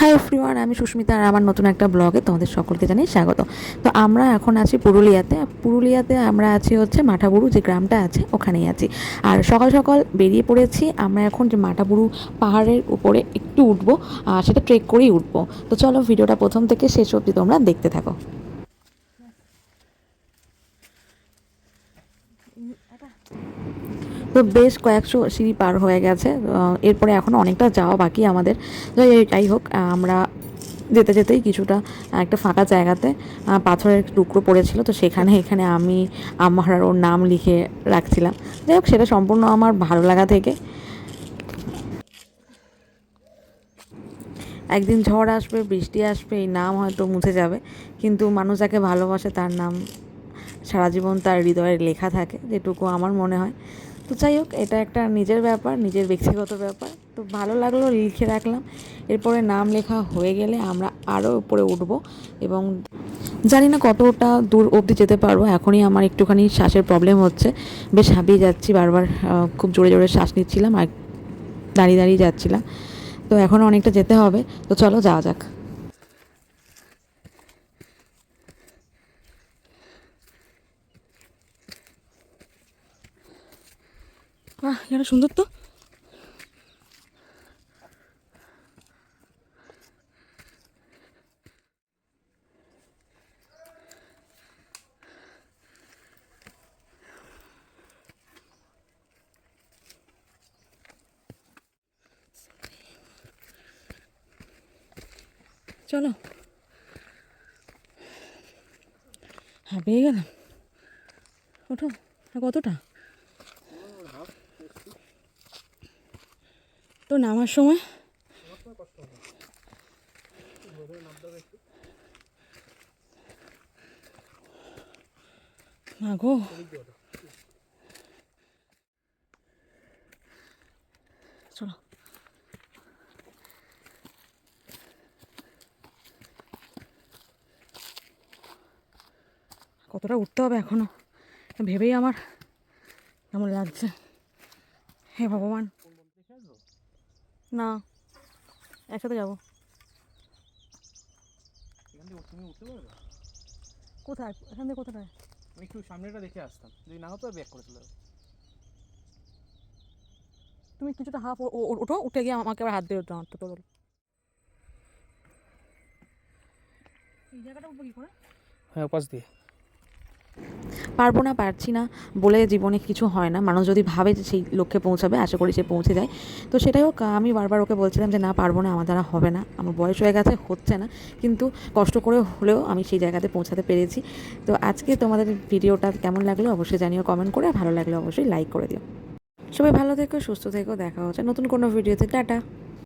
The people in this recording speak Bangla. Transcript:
হাই এভরিওয়ান, আমি সুস্মিতা আর আমার নতুন একটা ব্লগে তোমাদের সকলকে জানাই স্বাগত। তো আমরা এখন আছি পুরুলিয়াতে আমরা আছি হচ্ছে মাঠাবুরু যে গ্রামটা আছে ওখানেই আছি। আর সকাল সকাল বেরিয়ে পড়েছি আমরা এখন যে মাঠাবুরু পাহাড়ের উপরে একটু উঠবো, আর সেটা ট্রেক করেই উঠবো। তো চলো ভিডিওটা প্রথম থেকে শেষ অবধি তোমরা দেখতে থাকো। তো বেশ কয়েকশো সিঁড়ি পার হয়ে গেছে, এরপরে এখনও অনেকটা যাওয়া বাকি আমাদের। যাই হোক, আমরা যেতে যেতেই কিছুটা একটা ফাঁকা জায়গাতে পাথরের টুকরো পড়েছিল, তো এখানে আমি আমার আর ওর নাম লিখে রাখছিলাম। যাই হোক, সেটা সম্পূর্ণ আমার ভালো লাগা থেকে। একদিন ঝড় আসবে, বৃষ্টি আসবে, এই নাম হয়তো মুছে যাবে, কিন্তু মানুষ যাকে ভালোবাসে তার নাম সারা জীবন তার হৃদয়ে লেখা থাকে, যেটুকু আমার মনে হয়। তো যাই হোক, এটা একটা নিজের ব্যাপার, নিজের ব্যক্তিগত ব্যাপার। তো ভালো লাগলো, লিখে রাখলাম। এরপরে নাম লেখা হয়ে গেলে আমরা আরও উপরে উঠব, এবং জানি না কতটা দূর অবধি যেতে পারবো। এখনই আমার একটুখানি শ্বাসের প্রবলেম হচ্ছে, বেশ হাঁপিয়ে যাচ্ছি, বারবার খুব জোরে জোরে শ্বাস নিচ্ছিলাম আর দাঁড়িয়ে দাঁড়িয়ে যাচ্ছিলাম। তো এখনও অনেকটা যেতে হবে, তো চলো যাওয়া যাক। বাহ, এটা সুন্দর তো। চলো, হ্যাঁ পেয়ে গেলাম। ওঠো। কতটা তো নামার সময় গো, চলো। কতটা উঠতে হবে এখনো ভেবেই আমার কেমন লাগছে। হে ভগবান, না একসাথে যাবো। কোথায়? এখান থেকে কোথায়? আমি একটু সামনেটা দেখে আসতাম, যদি না হতো আর ব্যাক করে চলে যাবো। তুমি কিছুটা হাফ ওঠো, উঠে গিয়ে আমাকে আবার হাত দিয়ে উঠতে আমার তো তোর এই জায়গাটা উঠবো কি করে? হ্যাঁ, পাশ দিয়ে। পারবো না, পারছি না বলে জীবনে কিছু হয় না। মানুষ যদি ভাবে যে সেই লক্ষ্যে পৌঁছাবে, আশা করি সে পৌঁছে যায়। তো সেটাই হোক, আমি বারবার ওকে বলছিলাম যে না, পারবো না, আমার দ্বারা হবে না, আমার বয়স হয়ে গেছে, হচ্ছে না, কিন্তু কষ্ট করে হলেও আমি সেই জায়গাতে পৌঁছাতে পেরেছি। তো আজকে তোমাদের ভিডিওটা কেমন লাগলো অবশ্যই জানিও কমেন্ট করে, আর ভালো লাগলে অবশ্যই লাইক করে দিও। সবাই ভালো থেকো, সুস্থ থেকো, দেখা হচ্ছে নতুন কোনো ভিডিওতে। টাটা।